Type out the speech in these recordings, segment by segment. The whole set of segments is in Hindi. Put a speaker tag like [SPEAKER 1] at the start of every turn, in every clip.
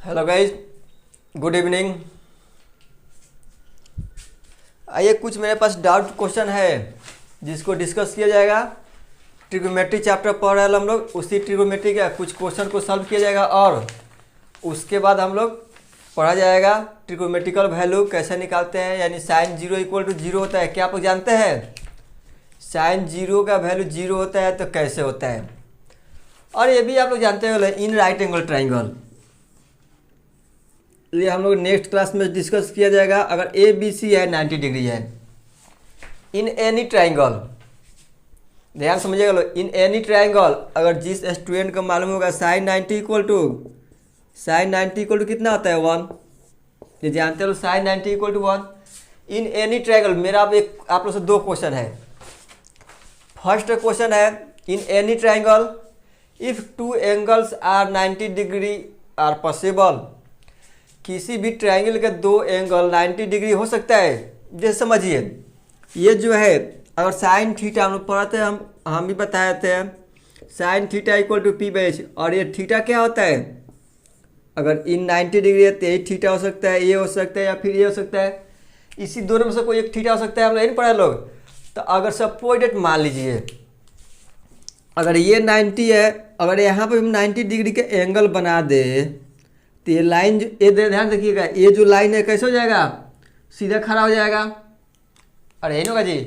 [SPEAKER 1] Hello guys, good evening. आइए, कुछ मेरे पास डाउट क्वेश्चन है जिसको डिस्कस किया जाएगा। ट्रिग्नोमेट्री चैप्टर पढ़ रहे हैं हम लोग, उसी ट्रिग्नोमेट्री का कुछ क्वेश्चन को सॉल्व किया जाएगा और उसके बाद हम लोग पढ़ा जाएगा ट्रिग्नोमेट्रिकल वैल्यू कैसे निकालते हैं, यानी sine zero equal to zero होता है। क्या आप लोग जानते हैं साइन जीरो का वैल्यू जीरो होता है तो कैसे होता है। और ये भी आप लोग जानते हैं इन राइट एंगल ट्राइंगल, ये हम लोग नेक्स्ट क्लास में डिस्कस किया जाएगा। अगर ए बी सी है 90 डिग्री है इन एनी ट्राइंगल, ध्यान समझिएगा लोग, इन एनी ट्राइंगल अगर जिस स्टूडेंट को मालूम होगा साइन 90 इक्वल टू कितना होता है 1, ये जानते हो sine 90 equal to 1 in any triangle. मेरा अब एक आप लोग से दो क्वेश्चन है। फर्स्ट क्वेश्चन है in any triangle if two angles are 90 degree are possible, किसी भी ट्रायंगल के दो एंगल 90 डिग्री हो सकता है। जैसे समझिए ये जो है, अगर साइन थीटा हम लोग पढ़ाते हैं, हम भी बताए थे sine theta equal to P by H, और ये थीटा क्या होता है, अगर इन 90 डिग्री है तो ये थीटा हो सकता है, ये हो सकता है या फिर ये हो सकता है। इसी दोनों में से कोई एक थीटा हो सकता है, हम लोग नहीं पढ़े लोग। तो अगर सपोज डेट मान लीजिए अगर ये 90 है, अगर यहाँ पर हम 90 डिग्री के एंगल बना दे तो ये लाइन ये ध्यान रखिएगा, ये जो लाइन है कैसे हो जाएगा, सीधा खड़ा हो जाएगा। अरे यही होगा जी,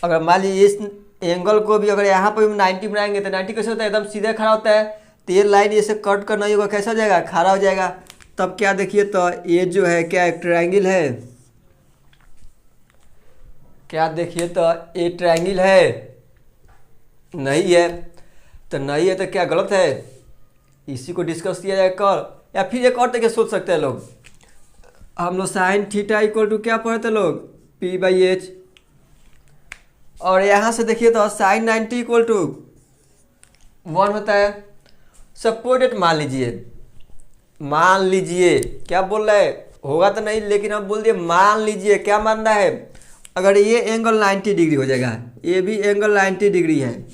[SPEAKER 1] अगर मान लीजिए इस एंगल को भी अगर यहाँ पर हम 90 बनाएंगे तो 90 कैसे होता है, एकदम सीधा खड़ा होता है। तो ये लाइन ऐसे कट करना ही होगा, कैसा हो जाएगा, खड़ा हो जाएगा। तब क्या देखिए, तो ये जो है क्या एक ट्रायंगल है, क्या देखिए तो ये ट्रायंगल है, नहीं है। तो नहीं है तो क्या गलत है, इसी को डिस्कस किया जाए कल। या फिर एक और तरीके सोच सकते हैं लोग, हम लोग साइन थीटा इक्वल टू क्या पढ़े थे लोग, पी बाई एच, और यहाँ से देखिए तो साइन 90 इक्वल टू 1 होता है। सपोज मान लीजिए क्या बोल रहा है, होगा तो नहीं लेकिन अब बोल दिए मान लीजिए, क्या मान रहा है, अगर ये एंगल 90 डिग्री हो जाएगा, ये भी एंगल 90 डिग्री है,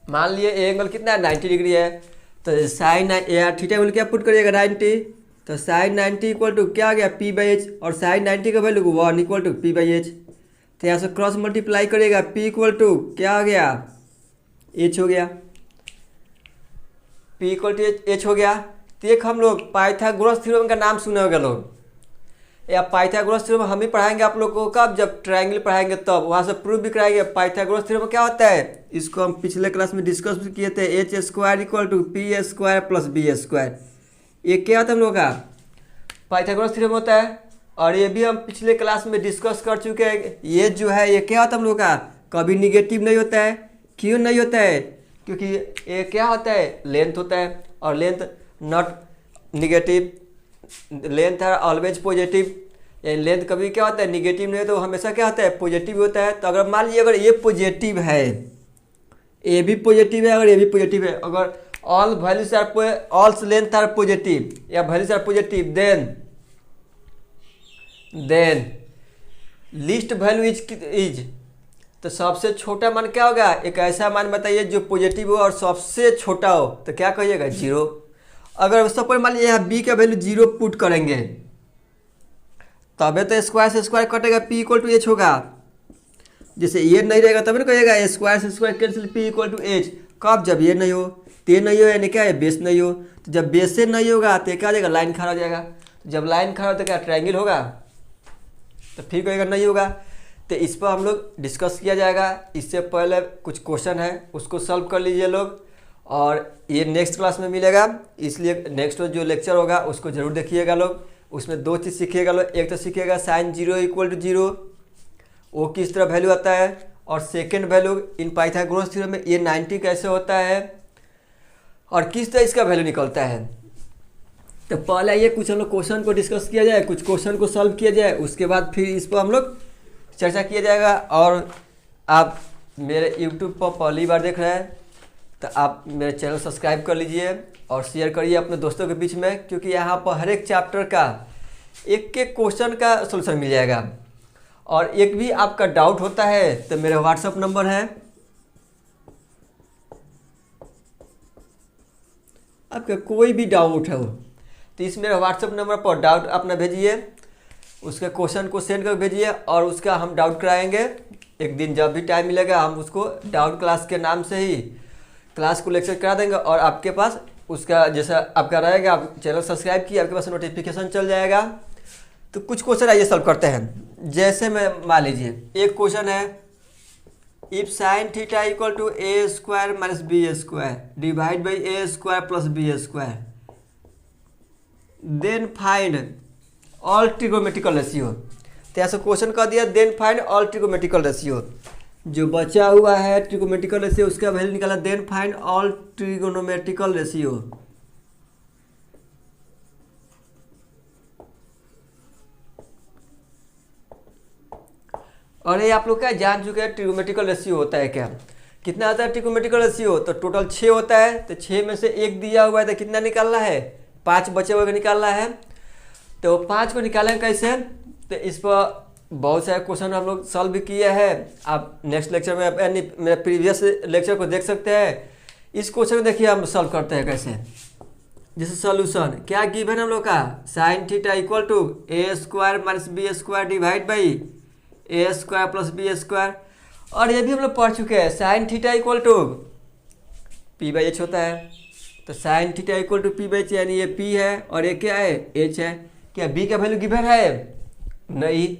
[SPEAKER 1] मान लिए ये एंगल कितना है 90 डिग्री है। तो साइन या थीटा वैल्यू क्या पुट करिएगा 90, तो साइन 90 इक्वल टू क्या आ गया पी बाई एच, और साइन 90 का value 1 equal to P by H. तो यहाँ से क्रॉस मल्टीप्लाई करिएगा, पी इक्वल टू क्या आ गया एच हो गया, पी इक्वल टू एच हो गया। तो एक हम लोग पाइथागोरस थ्योरम का नाम सुने होंगे लोग, या पाइथागोरस थ्योरम हम ही पढ़ाएंगे आप लोग को, कब जब ट्रायंगल पढ़ाएंगे तब वहाँ से प्रूफ भी कराएंगे। पाइथागोरस थ्योरम क्या होता है, इसको हम पिछले क्लास में डिस्कस भी किए थे, H square equal to P square plus B square. ये क्या होता है हम लोग का पाइथागोरस थ्योरम होता है, और ये भी हम पिछले क्लास में डिस्कस कर चुके हैं। ये जो है ये क्या होता है हम लोग का, कभी निगेटिव नहीं होता है। क्यों नहीं होता है, क्योंकि ये क्या होता है लेंथ होता है, और लेंथ नॉट निगेटिव, लेंथ है ऑलवेज पॉजिटिव, यानी लेंथ कभी क्या होता है निगेटिव नहीं तो हमेशा क्या होता है पॉजिटिव होता है। तो अगर मान लीजिए अगर ये पॉजिटिव है, ये भी पॉजिटिव है, अगर ये भी पॉजिटिव है, अगर all values are all length are positive या values are positive, then least value is, तो सबसे छोटा मान क्या होगा, एक ऐसा मान बताइए जो पॉजिटिव हो और सबसे छोटा हो, तो क्या कहिएगा जीरो। अगर सपोज मान लीजिए यहाँ बी का वैल्यू जीरो पुट करेंगे तबे तो स्क्वायर से स्क्वायर कटेगा, पी इक्वल टू एच होगा। जैसे ये नहीं रहेगा तब ना कहिएगा स्क्वायर से square cancel, P equal to H. कब, जब ये नहीं हो, तो ये नहीं हो यानी क्या है बेस नहीं हो। तो जब बेस से नहीं होगा तो क्या हो जाएगा, लाइन खड़ा हो जाएगा। जब लाइन खड़ा हो तो क्या ट्रायंगल होगा, तो फिर कहेगा नहीं होगा। तो इस पर हम लोग डिस्कस किया जाएगा। इससे पहले कुछ क्वेश्चन है उसको सॉल्व कर लीजिए लोग, और ये नेक्स्ट क्लास में मिलेगा, इसलिए नेक्स्ट जो लेक्चर होगा उसको जरूर देखिएगा लोग। उसमें दो चीज़ सीखिएगा लोग, एक तो सीखिएगा sine zero equal to zero वो किस तरह वैल्यू आता है, और second value in Pythagoras theorem में ये 90 कैसे होता है और किस तरह इसका वैल्यू निकलता है। तो पहले ये कुछ हम लोग क्वेश्चन को डिस्कस किया जाए, कुछ क्वेश्चन को सॉल्व किया जाए, उसके बाद फिर इस पर हम लोग चर्चा किया जाएगा। और आप मेरे यूट्यूब पर पहली बार देख रहे हैं तो आप मेरे चैनल सब्सक्राइब कर लीजिए और शेयर करिए अपने दोस्तों के बीच में, क्योंकि यहाँ पर हर एक चैप्टर का एक एक क्वेश्चन का सलूशन मिल जाएगा। और एक भी आपका डाउट होता है तो मेरा व्हाट्सअप नंबर है, आपका कोई भी डाउट हो तो इस मेरे व्हाट्सएप नंबर पर डाउट अपना भेजिए, उसके क्वेश्चन को सेंड कर भेजिए और उसका हम डाउट कराएंगे। एक दिन जब भी टाइम मिलेगा हम उसको डाउट क्लास के नाम से ही क्लास को लेक्चर करा देंगे और आपके पास उसका जैसा आपका रहेगा, आप चैनल सब्सक्राइब किए, आपके पास नोटिफिकेशन चल जाएगा। तो कुछ क्वेश्चन आइए सॉल्व करते हैं। जैसे मैं मान लीजिए एक क्वेश्चन है, if sine theta equal to A square minus B square divide by A square plus B square then find all trigonometrical ratio. तो ऐसा क्वेश्चन कर दिया, then find all trigonometrical ratio. जो बचा हुआ है ट्रिगोमेट्रिकल रेशियो उसका वैल्यू निकाला, then find all trigonometrical ratio. और ये आप लोग क्या जान चुके हैं ट्रिगोमेट्रिकल रेशियो होता है क्या, कितना आता है ट्रिगोमेट्रिकल रेशियो। तो टोटल 6 होता है, तो 6 में से 1 दिया हुआ है तो कितना निकालना है, 5 बचे हुए को निकालना है। तो 5 को निकालेंगे कैसे, तो इस पर बहुत सारे क्वेश्चन हम लोग सॉल्व भी किए हैं। आप नेक्स्ट लेक्चर में यानी मेरे प्रीवियस लेक्चर को देख सकते हैं। इस क्वेश्चन को देखिए हम सॉल्व करते हैं कैसे। जैसे सॉल्यूशन क्या गिवन है हम लोग का, sine theta equal to A square minus B square divide by A square plus B square. और ये भी हम लोग पढ़ चुके हैं, sine theta equal to P by H होता है। तो sine theta equal to P by H, यानी ये पी है और ये क्या है, एच है। क्या बी का वैल्यू गिवन है, नहीं।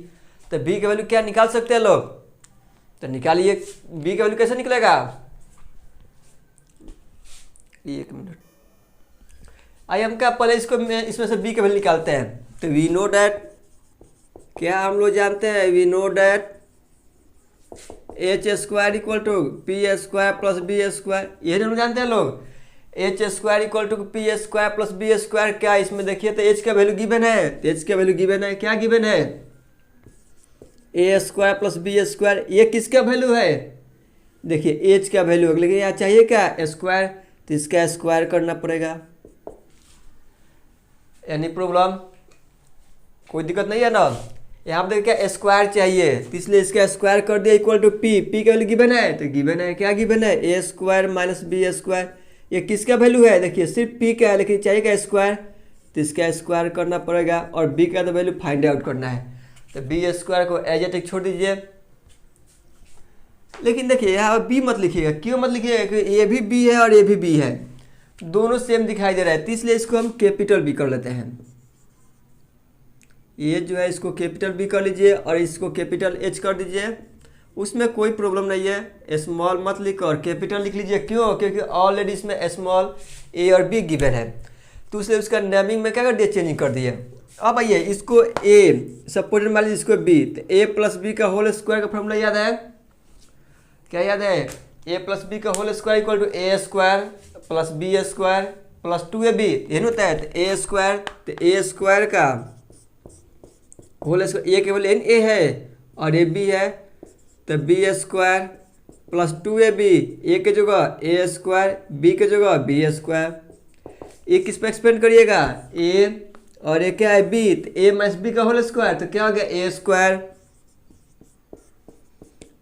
[SPEAKER 1] तो बी का वैल्यू क्या निकाल सकते हैं लोग, तो निकालिए। बी का वैल्यू कैसे निकलेगा, एक मिनट आइए हम क्या पहले इसमें से बी का वैल्यू निकालते हैं। तो वी नो डैट, क्या हम लोग जानते हैं, we know that H square equal to P square plus B square, ये हम जानते हैं लोग। H square equal to P square plus B square. क्या इसमें देखिए तो एच का वैल्यू गिवन है, तो एच का वैल्यू गिवन है, क्या गिवन है, A square plus B square. ये किसका वैल्यू है, देखिए एच का वैल्यू है, लेकिन यहाँ चाहिए क्या स्क्वायर, तो इसका स्क्वायर करना पड़ेगा। यानी प्रॉब्लम कोई दिक्कत नहीं है ना। यहाँ पर देखिए क्या स्क्वायर चाहिए, तो इसलिए इसका स्क्वायर कर दिया इक्वल टू पी। पी का वैल्यू गिवन है, तो गिवन है, क्या गिवन है, A square minus B square. ये किसका वैल्यू है, देखिए सिर्फ पी का है, लेकिन चाहिए क्या स्क्वायर, तो इसका स्क्वायर करना पड़ेगा और बी का तो वैल्यू फाइंड आउट करना है। तो बी स्क्वायर को एज इट इज छोड़ दीजिए। लेकिन देखिए यहाँ बी मत लिखिएगा, क्यों मत लिखिएगा, क्योंकि ये भी बी है और ये भी बी है, दोनों सेम दिखाई दे रहा है, तो इसलिए इसको हम कैपिटल बी कर लेते हैं। ये जो है इसको कैपिटल बी कर लीजिए और इसको कैपिटल एच कर दीजिए, उसमें कोई प्रॉब्लम नहीं है। स्मॉल मत लिख और कैपिटल लिख लीजिए, क्यों, क्योंकि ऑलरेडी इसमें स्मॉल ए और बी गिवन है, तो इसलिए उसका नेमिंग में क्या कर दिया, चेंजिंग कर दिया। अब आइए इसको ए सपोज मान लीजिए, इसको बी, तो ए प्लस बी का होल स्क्वायर का फॉर्मूला याद है, क्या याद है, ए प्लस बी का whole square equal to A square plus B square plus 2ab, ये होता है। तो ए स्क्वायर, तो ए स्क्वायर का होल स्क्वायर, ए केवल एन ए है और ए बी है, तो बी स्क्वायर प्लस 2ab, ए के जगह ए स्क्वायर, बी के जगह बी स्क्वायर। ए किस पे एक्सपेंड करिएगा, ए और ए क्या है बी, तो ए माइनस बी का होल स्क्वायर, तो क्या हो गया, A square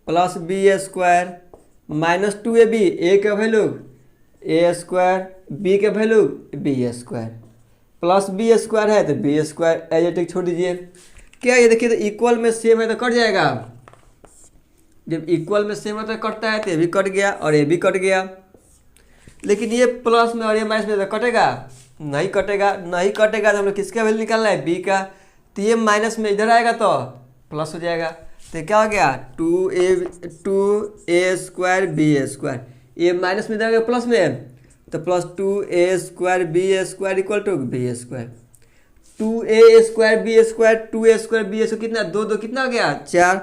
[SPEAKER 1] plus B square minus 2ab, A का वैल्यू ए स्क्वायर, बी का value B square plus B square है, तो B square as it is छोड़ दीजिए। क्या ये देखिए तो इक्वल में सेम है तो कट जाएगा, जब इक्वल में सेम है तो कटता है, तो ये भी कट गया और ये भी कट गया। लेकिन ये प्लस में और ये माइनस में तो कटेगा, नहीं कटेगा, नहीं कटेगा तो हम लोग किसका वैल्यू निकालना है, बी का। तो ये माइनस में इधर आएगा तो प्लस हो जाएगा, तो क्या हो गया, 2a स्क्वायर बी स्क्वायर, ये माइनस में इधर आएगा प्लस में, तो plus 2a square B square equal to B square. 2a square B square, 2a square B square कितना, 2 कितना हो गया, 4,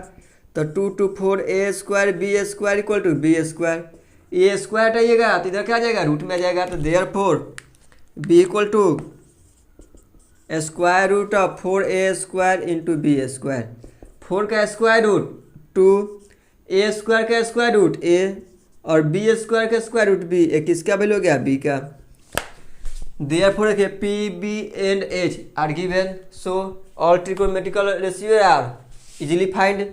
[SPEAKER 1] तो 2 2 4a square B square equal to B square. A square हटाइएगा तो इधर क्या आ जाएगा, रूट में आ जाएगा, तो therefore B equal to square root of 4a square into B square. 4 का स्क्वायर रूट 2, ए स्क्वायर का स्क्वायर रूट ए और बी स्क्वायर का स्क्वायर रूट बी। एक किसका वैल्यू हो गया, बी का। Therefore, P, B and H are given, so all trigonometrical ratio are easily find।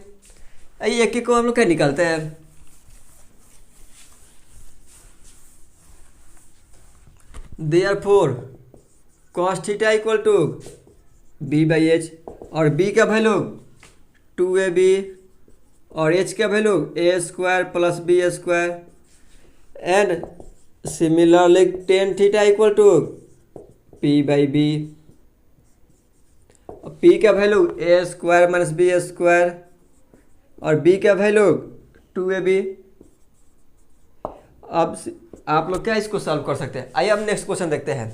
[SPEAKER 1] आइए एक एक को हम लोग क्या निकालते हैं, Therefore cos theta equal to B by H, और बी का वैल्यू 2ab और एच का value A square plus B square, and similarly tan theta equal to P by B, P का value A square minus B square और बी का वैल्यू 2ab। अब आप लोग क्या इसको सॉल्व कर सकते हैं? आइए अब नेक्स्ट क्वेश्चन देखते हैं।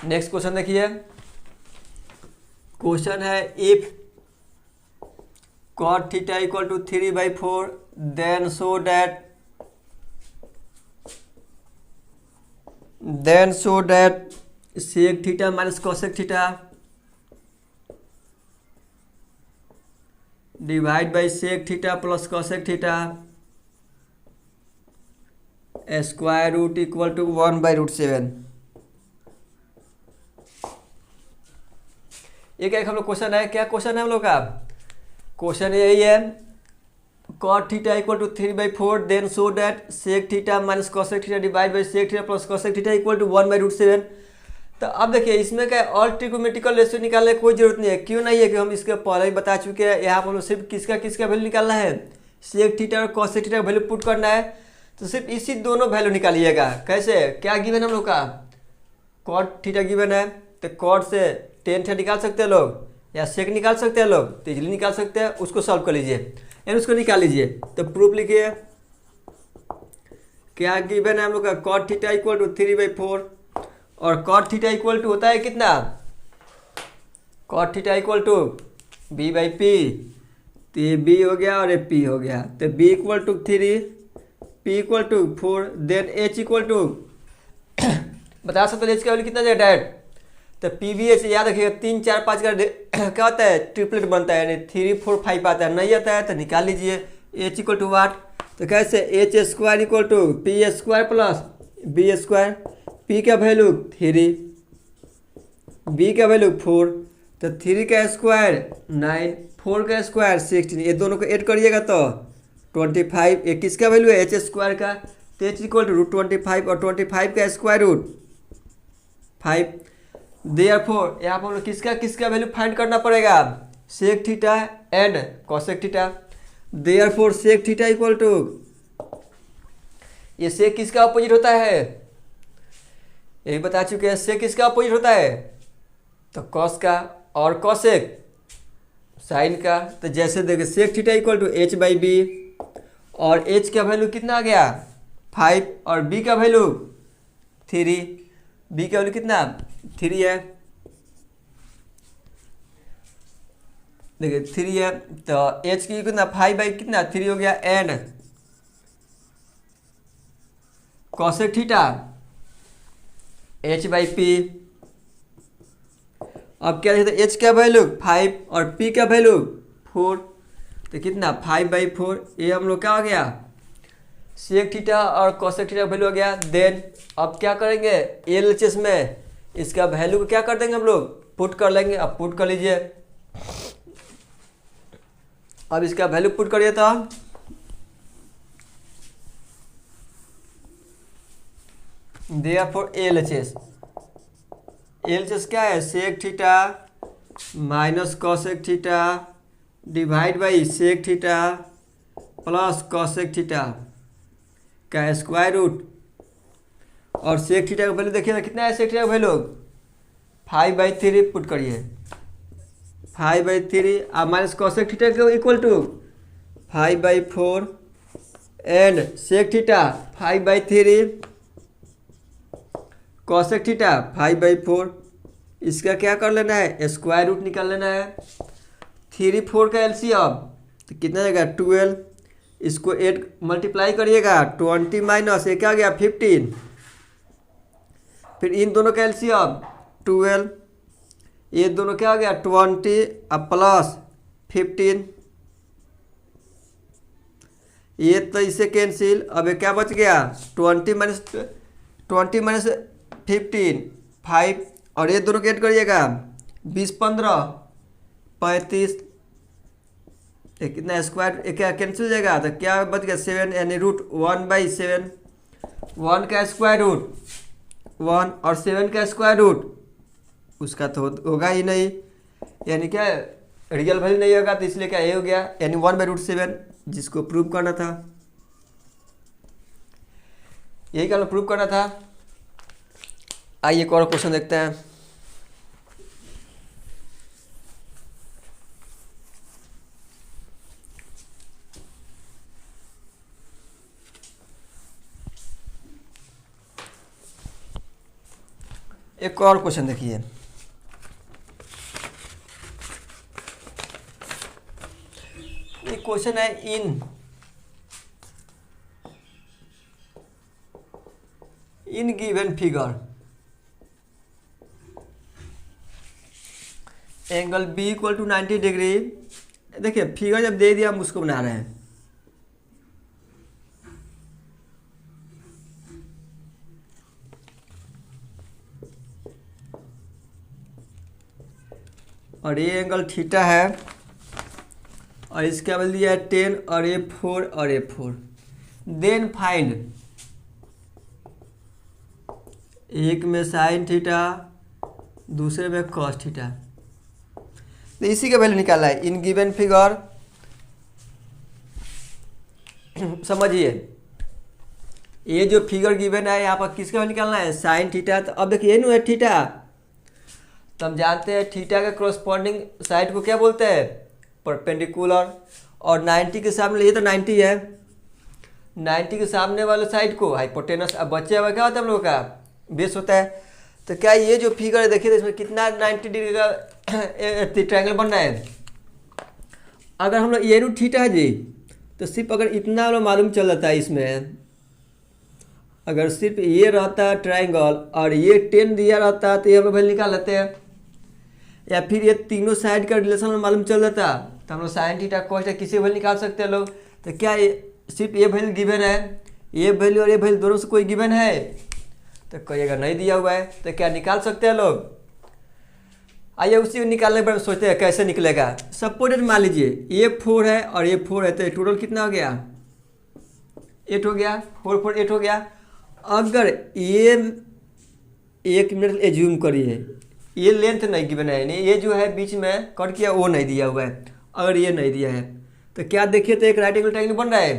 [SPEAKER 1] नेक्स्ट क्वेश्चन देखिए, क्वेश्चन है if cot theta equal to 3/4 then show that sec theta minus cosec theta divide by sec theta plus cosec theta square root equal to 1/√7। ये क्या हम लोग क्वेश्चन है, क्या क्वेश्चन है हम लोग का? क्वेश्चन यही है, cot theta equal to 3/4 then show that sec theta minus cosec theta divide by sec theta plus cosec theta equal to 1/√7। तो अब देखिए इसमें क्या ऑल ट्रिग्नोमेट्रिकल रेशियो निकालने की कोई जरूरत नहीं है। क्यों नहीं है कि हम इसके पहले ही बता चुके हैं। यहाँ पर हम लोग सिर्फ किसका वैल्यू निकालना है, sec थीटा और cosec थीटा का वैल्यू पुट करना है। तो सिर्फ इसी दोनों वैल्यू निकालिएगा। कैसे, क्या गिवन है हम लोग का? cot थीटा गिवन है, तो cot से टेन थीटा निकाल सकते हैं लोग, या sec निकाल सकते हैं लोग, तो इजीली निकाल सकते हैं। उसको सॉल्व कर लीजिए यानी उसको निकाल लीजिए। तो प्रूफ लिखिए, क्या गिवन है हम लोग का? cot थीटा इक्वल टू 3/4 और cot थीटा इक्वल टू होता है कितना? cot theta equal to b by P, तो ये b हो गया और ये p हो गया। तो b equal to 3, p equal to 4, then h equal to बता सकते हैं h का वैल्यू कितना जाएगा डायरेक्ट? तो पी वी एच याद रखिएगा 3 4 5 का क्या होता है, ट्रिपलेट बनता है, यानी 3 4 5 आता है। नहीं आता है तो निकाल लीजिए। h इक्वल टू वाट, तो कैसे h square equal to P square plus B square, p का वैल्यू 3, b का वैल्यू 4, तो 3 का स्क्वायर 9, 4 का स्क्वायर 16, ये दोनों को ऐड करिएगा तो 25। ये किसका वैल्यू है? h स्क्वायर का, तो h इक्वल टू √25 और 25 का स्क्वायर रूट 5। देयरफॉर यहाँ पर किसका वैल्यू फाइंड करना पड़ेगा? sec theta and cosec theta. Therefore sec theta equal to, ये sec किसका अपोजिट होता है? यही बता चुके हैं, sec किसका अपोजिट होता है? तो cos का, और cosec साइन का। तो जैसे देखिए sec theta equal to h by B, और h का वैल्यू कितना आ गया 5 और b का वैल्यू 3, b का वैल्यू कितना 3 है, देखिए 3 है, तो h की कितना 5 बाई कितना 3 हो गया, and cosec theta h by P. अब क्या देखते हैं, h का वैल्यू 5 और p का वैल्यू 4, तो कितना 5/4। ये हम लोग क्या हो गया, sec थीटा और cosec थीटा का वैल्यू हो गया। देन अब क्या करेंगे, LHS में इसका वैल्यू को क्या कर देंगे हम लोग, पुट कर लेंगे। अब पुट कर लीजिए, अब इसका वैल्यू पुट करिए तो देयरफॉर LHS क्या है, sec theta minus cosec theta divide by sec theta plus cosec theta का स्क्वायर रूट, और sec थीटा का वैल्यू देखिए ना कितना है, sec थीटा का वैल्यू 5/3 पुट करिए, 5/3 और माइनस cosec थीटा का equal to 5/4 and sec theta 5/3 cosec theta 5/4। इसका क्या कर लेना है, स्क्वायर रूट निकाल लेना है। 3 4 का एलसीएम तो कितना जाएगा 12, इसको 8 मल्टीप्लाई करिएगा 20 माइनस ये क्या गया 15, फिर इन दोनों का एलसीएम 12, ये दोनों क्या हो गया 20 अब प्लस 15, ये तो इससे कैंसिल। अब ये क्या बच गया 20 माइनस 15 5, और ये दोनों को ऐड करिएगा 20 15 35, कितना स्क्वायर क्या कैंसिल हो जाएगा, तो क्या बच गया 7 यानी √1/7, 1 का स्क्वायर रूट 1 और 7 का स्क्वायर रूट उसका तो होगा ही नहीं, यानी क्या रियल वैल्यू नहीं होगा, तो इसलिए क्या ये हो गया, यानी 1/√7 जिसको प्रूव करना था, यही क्या प्रूव करना था। आइए एक और क्वेश्चन देखते हैं। एक और क्वेश्चन देखिए, ये क्वेश्चन है in given figure angle B equal to 90 degree. देखिए फिगर जब दे दिया हम उसको बना रहे हैं, और ये एंगल थीटा है और इसका वैल्यू दिया है 10 और ये 4 और ये 4। देन फाइंड, एक में साइन थीटा दूसरे में कॉस थीटा, तो इसी का वैल्यू निकालना है इन गिवन फिगर। समझिए ये जो फिगर गिवन है यहाँ पर किसका वैल्यू निकालना है, साइन थीटा। तो अब देखिए ये है थीटा, तो हम जानते हैं थीटा के करस्पॉन्डिंग साइड को क्या बोलते हैं, परपेंडिकुलर, और 90 के सामने, ये तो 90 है, 90 के सामने वाले साइड को हाइपोटेनस। अब बच्चे हुआ क्या होता है हम लोग का बेस होता है। तो क्या ये जो फिगर है देखिए, तो इसमें कितना 90 डिग्री का ट्रायंगल बन रहा है। अगर हम लोग ये थीटा है जी, तो सिर्फ अगर इतना लोग मालूम चल जाता है इसमें, अगर सिर्फ ये रहता है ट्रायंगल और ये 10 दिया रहता है, तो ये हम लोग वैल्यू निकाल लेते हैं। या फिर ये तीनों साइड का रिलेशन में मालूम चल जाता, तो हम लोग साइन थीटा कॉस थीटा किसी वैल्यू निकाल सकते हैं लोग। तो क्या ये सिर्फ ये वैल्यू गिवन है, ये वैल्यू और ये वैल्यू दोनों से कोई गिवन है, तो कोई अगर नहीं दिया हुआ है तो क्या निकाल सकते हैं लोग। आइए उसी को निकालने के बाद सोचते हैं कैसे निकलेगा। सपोज मान लीजिए ये 4 है और ये 4 है, तो टोटल कितना हो गया, 8 हो गया, 4 4 8 हो गया। अगर ये 1 मिनट एज्यूम करिए, ये लेंथ नहीं गिवन है, नहीं ये जो है बीच में कट किया वो नहीं दिया हुआ है, अगर ये नहीं दिया है तो क्या देखिए, तो एक राइट एंगल ट्रायंगल बन रहा है,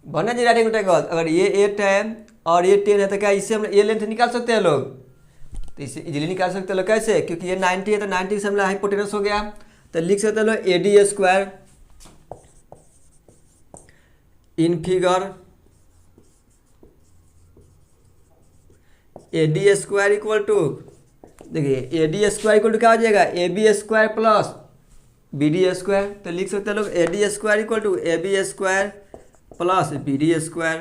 [SPEAKER 1] बना जी राइट एंगल ट्रायंगल। अगर ये 8 है और ये 10 है, तो क्या इससे हम ये लेंथ निकाल सकते हैं लोग, तो इससे इजीली निकाल सकते हैं लोग। कैसे, क्योंकि ये 90 है तो 90 से हमला हाइपोटेनस हो गया, तो लिख सकते हैं लोग AD square in figure AD square equal to, देखिए AD स्क्वायर इक्वल टू क्या हो जाएगा, AB square plus BD square. तो लिख सकते हैं लोग AD square equal to AB square plus BD square.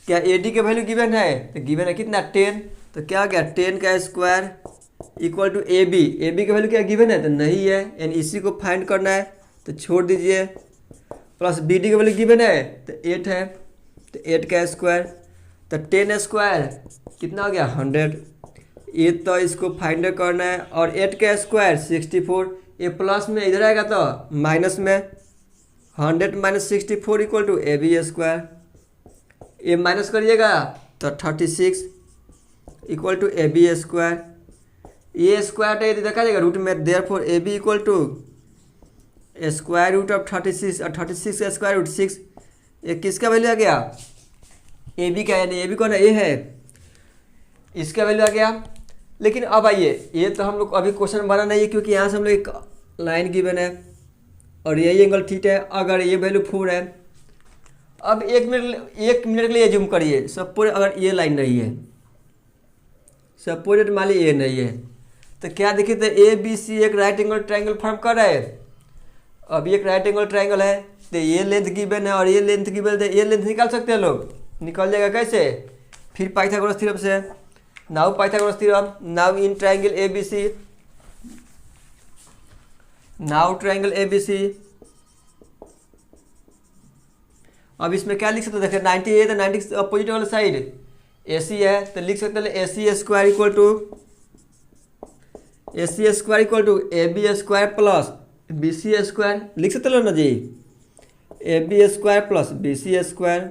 [SPEAKER 1] क्या AD के वैल्यू गिवन है, तो गिवन है कितना 10, तो क्या हो गया 10 का square equal to AB। AB का वैल्यू क्या गिवन है, तो नहीं है, यानी इसी को फाइंड करना है, तो छोड़ दीजिए। प्लस BD का वैल्यू गिवन है तो 8 है, तो 8 का स्क्वायर, तो 10 स्क्वायर कितना हो गया 100। ये तो इसको फाइंड करना है, और 8 का स्क्वायर 64, ये प्लस में इधर आएगा तो माइनस में, 100 minus 64 equal to AB square. ये माइनस करिएगा तो 36 इक्वल टू AB स्क्वायर। ये स्क्वायर है देखा जाएगा रूट में, therefore AB equal to square root of 36, और 36 का स्क्वायर रूट 6। ये किसका वैल्यू आ गया, AB का, यानी AB कौन है, ये है, इसका वैल्यू आ गया। लेकिन अब आइए, ये तो हम लोग अभी क्वेश्चन बना नहीं है, क्योंकि यहाँ से हम लोग एक लाइन गिवन है और यही एंगल थीटा है। अगर ये वैल्यू 4 है, अब 1 मिनट के लिए जूम करिए, सपोज अगर ये लाइन नहीं है, सपोज मान लीजिए ये नहीं है, तो क्या देखिए, तो ABC एक राइट एंगल ट्रायंगल फॉर्म कर रहा है। अब ये एक राइट एंगल ट्रायंगल है, तो ये लेंथ गिवन है और ये लेंथ गिवन है, ये लेंथ निकाल सकते हैं लोग, निकल जाएगा कैसे, फिर पाइथागोरस थ्योरम से। Now Pythagoras theorem, now in triangle ABC, now triangle ABC। अब इसमें क्या लिख सकते हैं, देखिए 90 है तो 90 के अपोजिट वाला साइड AC है, तो लिख सकते हैं AC square equal to A C square equal to A B square plus B C square लिख सकते हो ना जी। A B square plus B C square,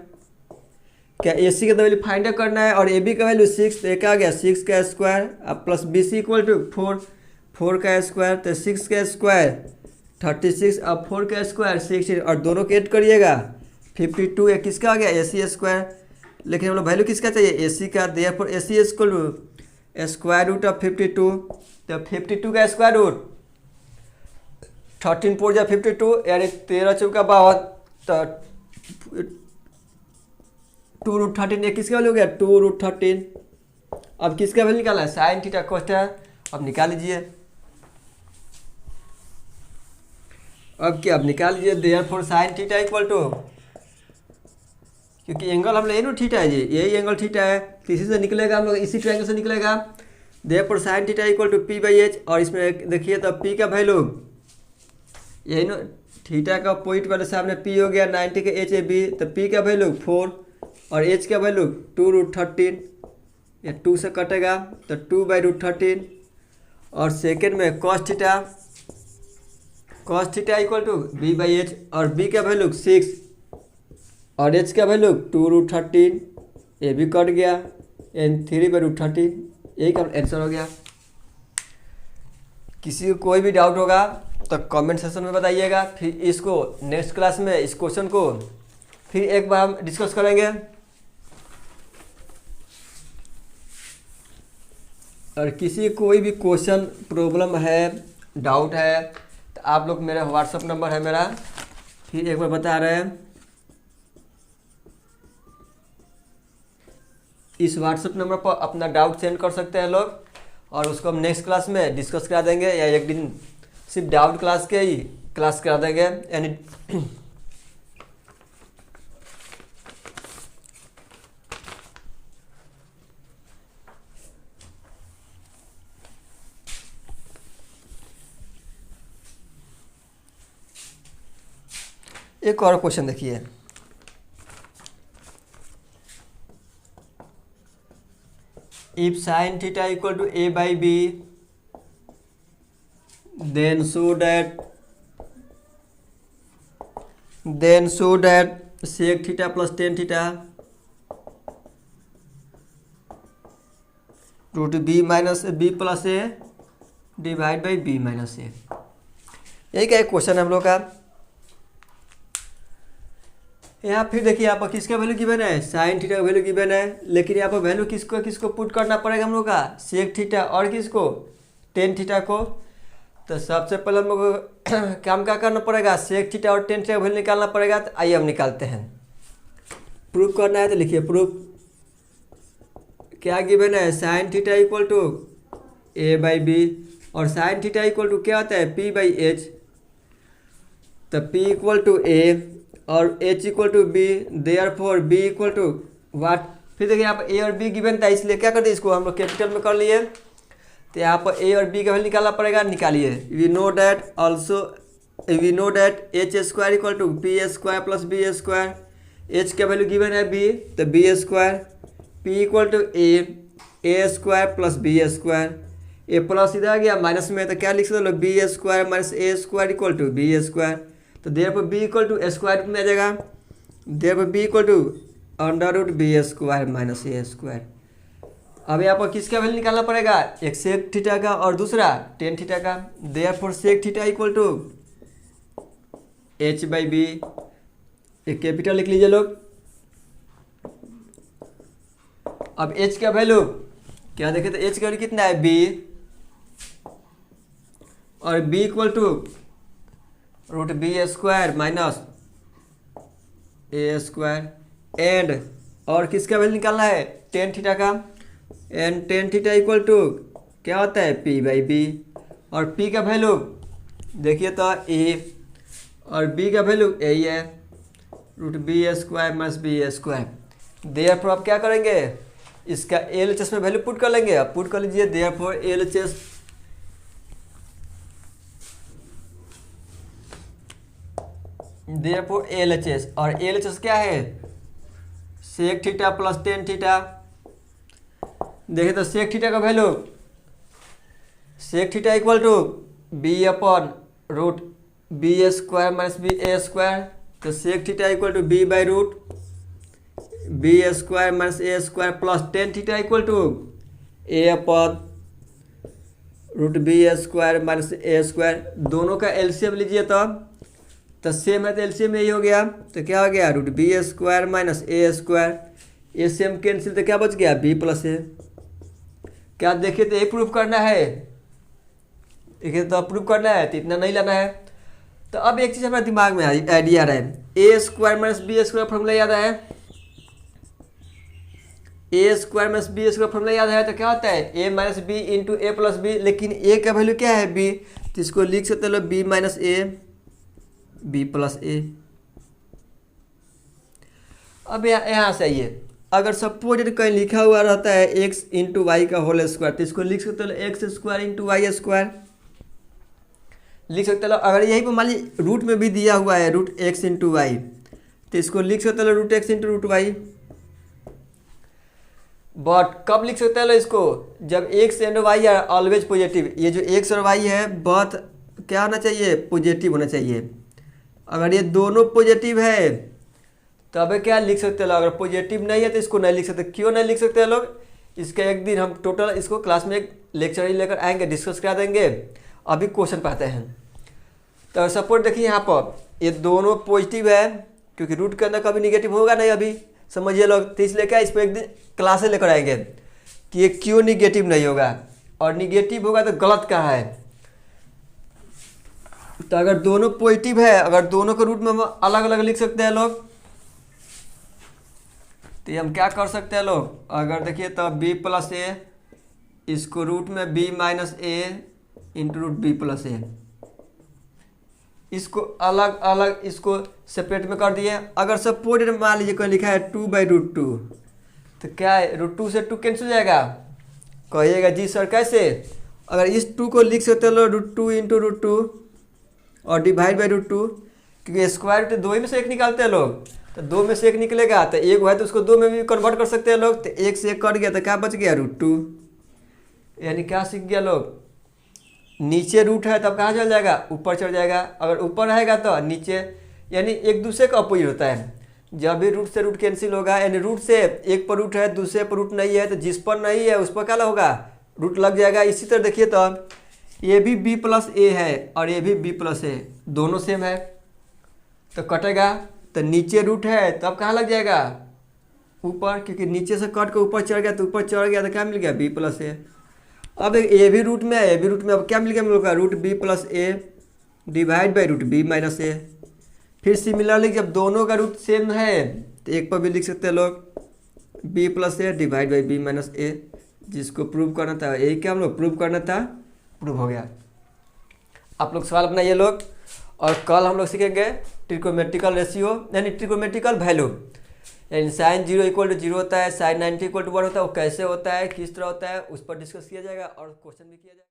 [SPEAKER 1] क्या ए सी का वैल्यू फाइंड आउट करना है और ए बी का वैल्यू 6, तो एक आ गया 6 का स्क्वायर, अब plus B C equal to 4 का स्क्वायर, तो 6 का स्क्वायर 36, अब 4 का स्क्वायर 60 और दोनों को ऐड करिएगा 52। ये किसका आ गया ए सी स्क्वायर, लेकिन हम लोग वैल्यू किसका चाहिए ए सी का, therefore A C equal to square root of 52, तो 52 का स्क्वायर रूट 13 4 52 यानी 13 चौका 52, तो 2 रूट 13, ये किसका वैल्यू हो गया 2 रूट 13। अब किसका वैल्यू निकाला है साइन थीटा कोस थीटा, अब निकाल लीजिए। अब क्या, अब निकाल लीजिए therefore sine theta equal to, क्योंकि एंगल हम लोग थीटा है जी, यही एंगल थीटा है, तो इसी से निकलेगा हम लोग, इसी ट्रायंगल से निकलेगा। Therefore sine theta equal to P by H, और इसमें देखिए तो पी का वैल्यू यही ना, थीटा का पॉइंट वाले सामने पी हो गया 90 के एच ए बी, तो पी का वैल्यू 4 और एच का वैल्यू 2 रूट 13, या 2 से कटेगा तो 2 बाई रूट 13, और सेकेंड में cos theta equal to B by H, और बी का वैल्यू 6 और एच का वैल्यू 2 रूट 13, ये भी कट गया, एन 3 बाई रूट 13, यही का आंसर हो गया। किसी को कोई भी डाउट होगा तो कमेंट सेक्शन में बताइएगा, फिर इसको नेक्स्ट क्लास में इस क्वेश्चन को फिर एक बार हम डिस्कस करेंगे। और किसी कोई भी क्वेश्चन प्रॉब्लम है डाउट है तो आप लोग, मेरा व्हाट्सअप नंबर है मेरा, फिर एक बार बता रहे हैं, इस व्हाट्सएप नंबर पर अपना डाउट सेंड कर सकते हैं लोग, और उसको हम नेक्स्ट क्लास में डिस्कस करा देंगे, या एक दिन सिर्फ डाउट क्लास के ही क्लास करा देंगे, यानी एक और क्वेश्चन देखिए, if sin theta equal to a by b, then show that sec theta plus tan theta root b minus b plus a divide by b minus a। यही का एक क्वेश्चन है हम लोग का। यहाँ फिर देखिए यहाँ पर किसका वैल्यू गिवन है, साइन थीटा का वैल्यू गिवन है, लेकिन यहाँ पर वैल्यू किसको पुट करना पड़ेगा हम लोग का, सेक थीटा और किसको टेन थीटा को। तो सबसे पहले हम लोग को काम क्या करना पड़ेगा, सेक थीटा और टेन थीटा का वैल्यू निकालना पड़ेगा। तो आइए हम निकालते हैं। प्रूफ करना है तो लिखिए प्रूफ, क्या गिवन है, sine theta equal to A by B, और साइन थीटा इक्वल टू क्या होता है पी बाई एच। तो पी इक्वल टू ए और h equal to B, therefore b equal to what. फिर देखिए यहाँ पर a और b गिवन था, इसलिए क्या करते हैं, इसको हम लोग कैपिटल में कर लिए। तो यहाँ पर a और b का वैल्यू निकालना पड़ेगा, निकालिए। We know that H square equal to P square plus B square, h का वैल्यू गिवन है b, तो b square, p equal to A square plus B square, A plus इधर आ गया माइनस में, तो क्या लिख सकते हो, B square minus A square equal to B square. तो therefore b equal to square root में आ जाएगा, therefore b equal to under root B square minus A square. अब यहाँ पर किसका वैल्यू निकालना पड़ेगा, एक सेक थीटा का और दूसरा टेन थीटा का। Therefore sec theta equal to h by B, एक कैपिटल लिख लीजिए लोग। अब h का वैल्यू क्या देखे, तो h का वैल्यू कितना है b, और b equal to root B square minus A square, and और किसका वैल्यू निकालना है, टेन थीटा का, and tan theta equal to क्या होता है पी बाई बी, और पी का वैल्यू देखिए तो ए, और बी का वैल्यू यही है root B square minus B square. Therefore आप क्या करेंगे, इसका एलएचएस में वैल्यू पुट कर लेंगे। आप पुट कर लीजिए, देयरफॉर एलएचएस देयरफॉर एलएचएस, और एलएचएस क्या है, sec theta plus tan theta. देखिए तो सेक थीटा का value sec theta equal to B upon root B square minus B A square. तो sec theta equal to B by root B square minus A square plus tan theta equal to A upon root B square minus A square. दोनों का एलसीएम लीजिए तो सेम है तो एलसीएम यही हो गया। तो क्या हो गया root B square minus A square, A same cancel तो क्या बच गया बी प्लस ए। क्या देखिए तो एक प्रूफ करना है, देखिए तो प्रूफ करना है तो इतना नहीं लाना है। तो अब एक चीज़ हमारे दिमाग में आइडिया आ रहा है, A square minus B square formula याद है, A square minus B square formula याद है। तो क्या होता है A minus B into A plus B, लेकिन ए का वैल्यू क्या है बी, तो इसको लिख सकते हो B minus A B plus A. अब यहाँ से आइए, अगर सपोज कहीं लिखा हुआ रहता है एक्स इंटू वाई का होल स्क्वायर, तो इसको लिख सकते हो X square into Y square लिख सकते हो। अगर यही पर मान लीजिए रूट में भी दिया हुआ है रूट एक्स इंटू वाई, तो इसको लिख सकते हो root X into root Y. But कब लिख सकते हो इसको, जब X and Y are always positive. ये जो एक्स और वाई है बहुत क्या होना चाहिए, पॉजिटिव होना चाहिए। अगर ये दोनों पॉजिटिव है तब क्या लिख सकते हो, अगर पॉजिटिव नहीं है तो इसको नहीं लिख सकते। क्यों नहीं लिख सकते लोग, इसका एक दिन हम टोटल इसको क्लास में एक लेक्चर ही लेकर आएंगे, डिस्कस करा देंगे। अभी क्वेश्चन पाते हैं। तो सपोज देखिए यहाँ पर ये दोनों पॉजिटिव है, क्योंकि रूट के अंदर कभी निगेटिव होगा नहीं अभी, समझिए लोग। तो इसलिए क्या इस पर एक दिन क्लासे लेकर आएंगे कि ये क्यों निगेटिव नहीं होगा, और निगेटिव होगा तो गलत कहाँ है। तो अगर दोनों पॉजिटिव है, अगर दोनों के रूट में हम अलग अलग लिख सकते हैं लोग, तो हम क्या कर सकते हैं लोग, अगर देखिए तो बी प्लस ए, इसको रूट में बी माइनस ए इंटू रूट बी प्लस ए, इसको अलग अलग इसको सेपरेट में कर दिए। अगर सपोज मान लीजिए कोई लिखा है टू बाई रूट टू, तो क्या है रूट टू से टू कैंसिल हो जाएगा। कहिएगा जी सर कैसे, अगर इस टू को लिख सकते हो root two into root two और डिवाइड बाई रूट टू, क्योंकि स्क्वायर रूट दो ही में से एक निकालते हैं लोग, तो दो में से एक निकलेगा तो एक है तो उसको दो में भी कन्वर्ट कर सकते हैं लोग। तो एक से एक कट गया तो क्या बच गया रूट टू। यानी क्या सीख गया लोग, नीचे रूट है तब कहाँ चल जाएगा, ऊपर चढ़ जाएगा। अगर ऊपर रहेगा तो नीचे, यानी एक दूसरे का अपोजिट होता है। जब भी रूट से रूट कैंसिल होगा, यानी रूट से एक पर रूट है दूसरे पर रूट नहीं है, तो जिस पर नहीं है उस पर क्या होगा रूट लग जाएगा। इसी तरह देखिए तो ये भी बी प्लस ए है और ये भी बी प्लस ए, दोनों सेम है तो कटेगा। तो नीचे रूट है तब कहाँ लग जाएगा ऊपर, क्योंकि नीचे से कट के ऊपर चढ़ गया तो ऊपर चढ़ गया तो क्या मिल गया बी प्लस ए। अब ए भी रूट में है, ए भी रूट में, अब क्या मिल गया हम लोग का root B plus A divide by root B minus A. फिर सिमिलरली जब दोनों का रूट सेम है तो एक पर भी लिख सकते हैं लोग B plus A divide by B minus A, जिसको प्रूव करना था। यही क्या हम लोग प्रूव करना था, प्रूव हो गया। आप लोग सवाल बनाइए लोग, और कल हम लोग सीखेंगे ट्रिकोमेट्रिकल रेशियो यानी ट्रिकोमेट्रिकल वैल्यू, यानी साइन 0 इक्वल टू 0 होता है, साइन 90 इक्वल टू 1 होता है, वो कैसे होता है, किस तरह होता है, उस पर डिस्कस किया जाएगा और क्वेश्चन भी किया जाएगा।